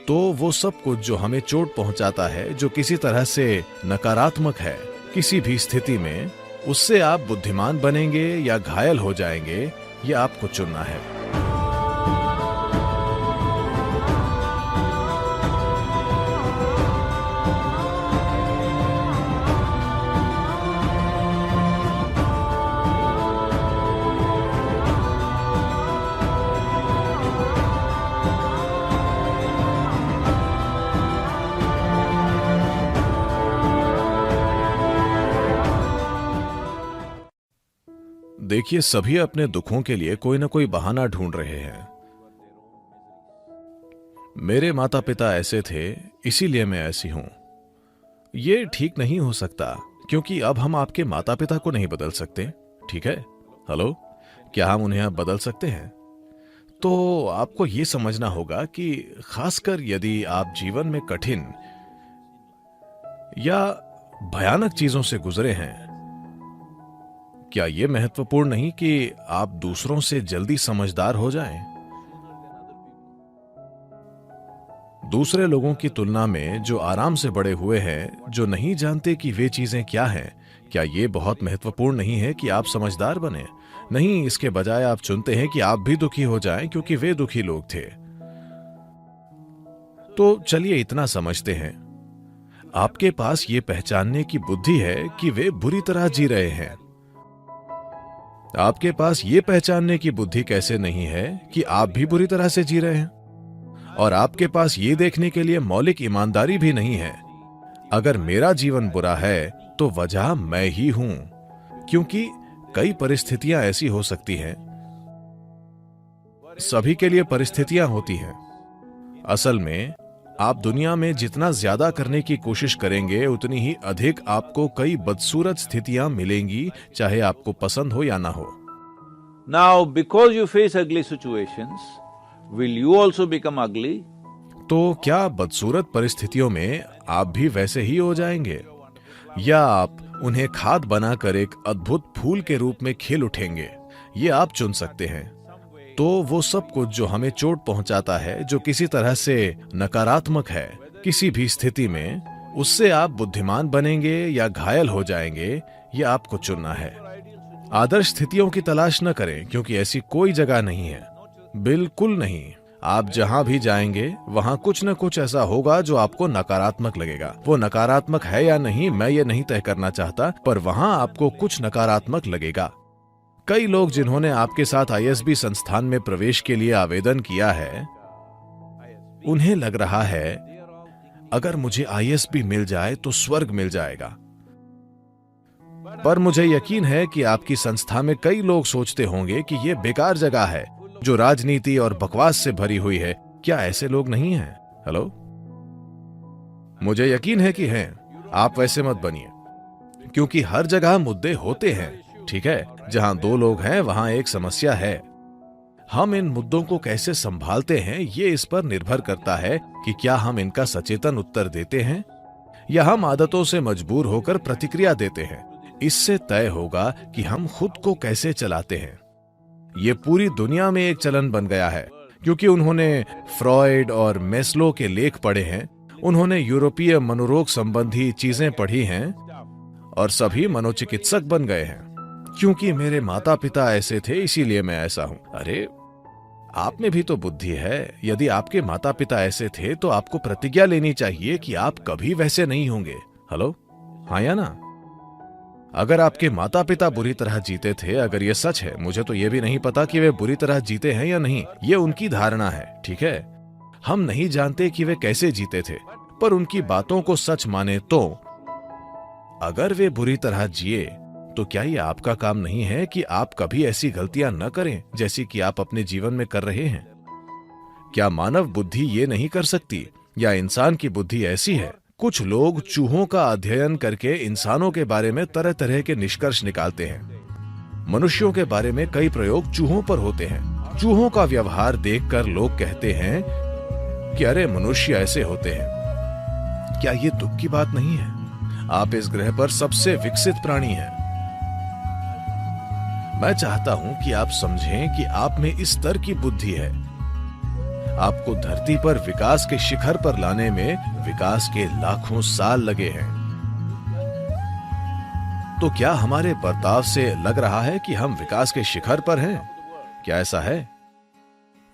तो वो सब कुछ जो हमें चोट पहुंचाता है, जो किसी तरह से नकारात्मक है, किसी भी स्थिति में, उससे आप बुद्धिमान बनेंगे या घायल हो जाएंगे, ये आपको चुनना है। देखिए, सभी अपने दुखों के लिए कोई ना कोई बहाना ढूंढ रहे हैं। मेरे माता पिता ऐसे थे, इसीलिए मैं ऐसी हूं। ये ठीक नहीं हो सकता, क्योंकि अब हम आपके माता पिता को नहीं बदल सकते, ठीक है? हेलो, क्या हम उन्हें अब बदल सकते हैं? तो आपको ये समझना होगा कि खासकर यदि आप जीवन में कठिन या भयानक चीजों से गुजरे हैं, क्या यह महत्वपूर्ण नहीं कि आप दूसरों से जल्दी समझदार हो जाएं? दूसरे लोगों की तुलना में जो आराम से बड़े हुए हैं, जो नहीं जानते कि वे चीजें क्या हैं, क्या यह बहुत महत्वपूर्ण नहीं है कि आप समझदार बने? नहीं, इसके बजाय आप चुनते हैं कि आप भी दुखी हो जाएं क्योंकि वे दुखी लोग थे। तो चलिए इतना समझते हैं, आपके पास यह पहचानने की बुद्धि है कि वे बुरी तरह जी रहे हैं। आपके पास यह पहचानने की बुद्धि कैसे नहीं है कि आप भी बुरी तरह से जी रहे हैं? और आपके पास यह देखने के लिए मौलिक ईमानदारी भी नहीं है, अगर मेरा जीवन बुरा है तो वजह मैं ही हूं, क्योंकि कई परिस्थितियां ऐसी हो सकती हैं। सभी के लिए परिस्थितियां होती हैं। असल में आप दुनिया में जितना ज्यादा करने की कोशिश करेंगे, उतनी ही अधिक आपको कई बदसूरत स्थितियां मिलेंगी, चाहे आपको पसंद हो या ना हो। Now, because you face ugly situations, will you also become ugly? तो क्या बदसूरत परिस्थितियों में आप भी वैसे ही हो जाएंगे, या आप उन्हें खाद बनाकर एक अद्भुत फूल के रूप में खिल उठेंगे? ये आप चुन सकते हैं। तो वो सब कुछ जो हमें चोट पहुंचाता है, जो किसी तरह से नकारात्मक है, किसी भी स्थिति में, उससे आप बुद्धिमान बनेंगे या घायल हो जाएंगे, ये आपको चुनना है। आदर्श स्थितियों की तलाश न करें, क्योंकि ऐसी कोई जगह नहीं है, बिल्कुल नहीं। आप जहां भी जाएंगे वहां कुछ न कुछ ऐसा होगा जो आपको नकारात्मक लगेगा। वो नकारात्मक है या नहीं, मैं ये नहीं तय करना चाहता, पर वहां आपको कुछ नकारात्मक लगेगा। कई लोग जिन्होंने आपके साथ आईएसबी संस्थान में प्रवेश के लिए आवेदन किया है, उन्हें लग रहा है अगर मुझे आईएसबी मिल जाए तो स्वर्ग मिल जाएगा। पर मुझे यकीन है कि आपकी संस्था में कई लोग सोचते होंगे कि यह बेकार जगह है, जो राजनीति और बकवास से भरी हुई है। क्या ऐसे लोग नहीं हैं? हेलो, मुझे यकीन है कि हैं। आप वैसे मत बनिए, क्योंकि हर जगह मुद्दे होते हैं, ठीक है? जहां दो लोग हैं वहां एक समस्या है। हम इन मुद्दों को कैसे संभालते हैं, ये इस पर निर्भर करता है कि क्या हम इनका सचेतन उत्तर देते हैं या हम आदतों से मजबूर होकर प्रतिक्रिया देते हैं। इससे तय होगा कि हम खुद को कैसे चलाते हैं। ये पूरी दुनिया में एक चलन बन गया है, क्योंकि उन्होंने फ्रॉइड और मेस्लो के लेख पढ़े हैं, उन्होंने यूरोपीय मनोरोग संबंधी चीजें पढ़ी हैं, और सभी मनोचिकित्सक बन गए हैं। क्योंकि मेरे माता पिता ऐसे थे, इसीलिए मैं ऐसा हूं। अरे, आप में भी तो बुद्धि है। यदि आपके माता पिता ऐसे थे तो आपको प्रतिज्ञा लेनी चाहिए कि आप कभी वैसे नहीं होंगे। हेलो, हाँ या ना? अगर आपके माता पिता बुरी तरह जीते थे, अगर ये सच है, मुझे तो ये भी नहीं पता कि वे बुरी तरह जीते हैं या नहीं, ये उनकी धारणा है, ठीक है? हम नहीं जानते कि वे कैसे जीते थे, पर उनकी बातों को सच माने तो अगर वे बुरी तरह जिए, तो क्या ये आपका काम नहीं है कि आप कभी ऐसी गलतियां न करें जैसी कि आप अपने जीवन में कर रहे हैं? क्या मानव बुद्धि ये नहीं कर सकती, या इंसान की बुद्धि ऐसी है? कुछ लोग चूहों का अध्ययन करके इंसानों के बारे में तरह तरह के निष्कर्ष निकालते हैं। मनुष्यों के बारे में कई प्रयोग चूहों पर होते हैं। चूहों का व्यवहार देखकर लोग कहते हैं कि अरे, मनुष्य ऐसे होते हैं। क्या ये दुख की बात नहीं है? आप इस ग्रह पर सबसे विकसित प्राणी हैं। मैं चाहता हूं कि आप समझें कि आप में इस स्तर की बुद्धि है। आपको धरती पर विकास के शिखर पर लाने में विकास के लाखों साल लगे हैं। तो क्या हमारे बर्ताव से लग रहा है कि हम विकास के शिखर पर हैं? क्या ऐसा है?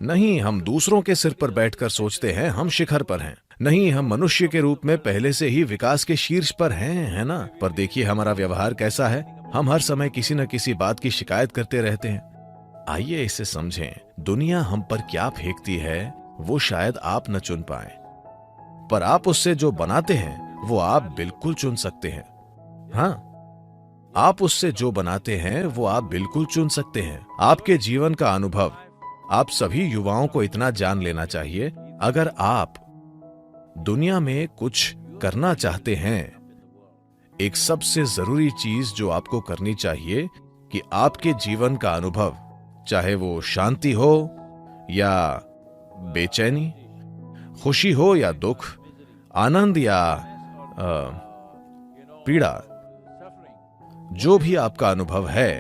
नहीं, हम दूसरों के सिर पर बैठकर सोचते हैं हम शिखर पर हैं। नहीं, हम मनुष्य के रूप में पहले से ही विकास के शीर्ष पर हैं, है ना? पर देखिए हमारा व्यवहार कैसा है। हम हर समय किसी न किसी बात की शिकायत करते रहते हैं। आइए इसे समझें। दुनिया हम पर क्या फेंकती है वो शायद आप न चुन पाए, पर आप उससे जो बनाते हैं वो आप बिल्कुल चुन सकते हैं। हाँ, आप उससे जो बनाते हैं वो आप बिल्कुल चुन सकते हैं। आपके जीवन का अनुभव, आप सभी युवाओं को इतना जान लेना चाहिए, अगर आप दुनिया में कुछ करना चाहते हैं, एक सबसे जरूरी चीज जो आपको करनी चाहिए कि आपके जीवन का अनुभव, चाहे वो शांति हो या बेचैनी, खुशी हो या दुख, आनंद या पीड़ा, जो भी आपका अनुभव है,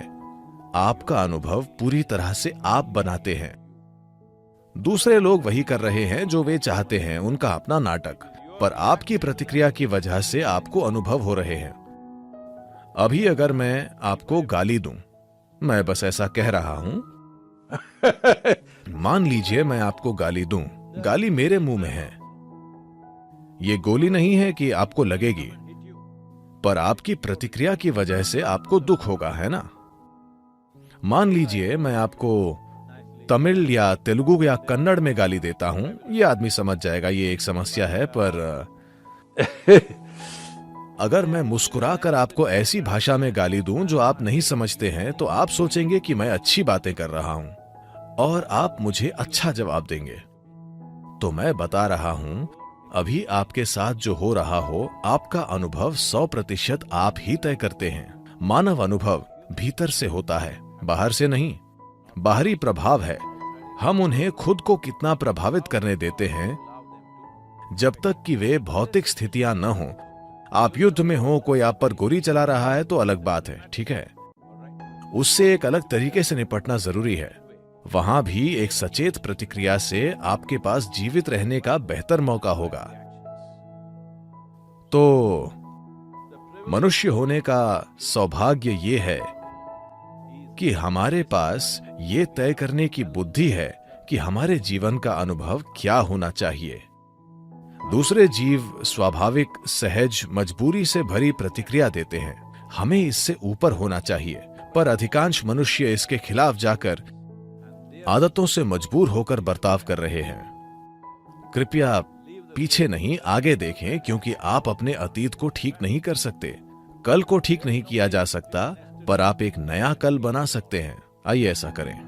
आपका अनुभव पूरी तरह से आप बनाते हैं। दूसरे लोग वही कर रहे हैं जो वे चाहते हैं, उनका अपना नाटक, पर आपकी प्रतिक्रिया की वजह से आपको अनुभव हो रहे हैं। अभी अगर मैं आपको गाली दूं, मैं बस ऐसा कह रहा हूं मान लीजिए मैं आपको गाली दूं, गाली मेरे मुंह में है, ये गोली नहीं है कि आपको लगेगी, पर आपकी प्रतिक्रिया की वजह से आपको दुख होगा, है ना? मान लीजिए मैं आपको तमिल या तेलुगु या कन्नड़ में गाली देता हूं, ये आदमी समझ जाएगा ये एक समस्या है, पर अगर मैं मुस्कुराकर आपको ऐसी भाषा में गाली दूं जो आप नहीं समझते हैं, तो आप सोचेंगे कि मैं अच्छी बातें कर रहा हूं और आप मुझे अच्छा जवाब देंगे। तो मैं बता रहा हूं, अभी आपके साथ जो हो रहा हो, आपका अनुभव 100% आप ही तय करते हैं। मानव अनुभव भीतर से होता है, बाहर से नहीं। बाहरी प्रभाव है, हम उन्हें खुद को कितना प्रभावित करने देते हैं। जब तक कि वे भौतिक स्थितियां न हो, आप युद्ध में हो, कोई आप पर गोली चला रहा है तो अलग बात है, ठीक है, उससे एक अलग तरीके से निपटना जरूरी है। वहां भी एक सचेत प्रतिक्रिया से आपके पास जीवित रहने का बेहतर मौका होगा। तो मनुष्य होने का सौभाग्य ये है कि हमारे पास ये तय करने की बुद्धि है कि हमारे जीवन का अनुभव क्या होना चाहिए। दूसरे जीव स्वाभाविक, सहज, मजबूरी से भरी प्रतिक्रिया देते हैं, हमें इससे ऊपर होना चाहिए, पर अधिकांश मनुष्य इसके खिलाफ जाकर आदतों से मजबूर होकर बर्ताव कर रहे हैं। कृपया पीछे नहीं, आगे देखें, क्योंकि आप अपने अतीत को ठीक नहीं कर सकते। कल को ठीक नहीं किया जा सकता, पर आप एक नया कल बना सकते हैं। आइए ऐसा करें।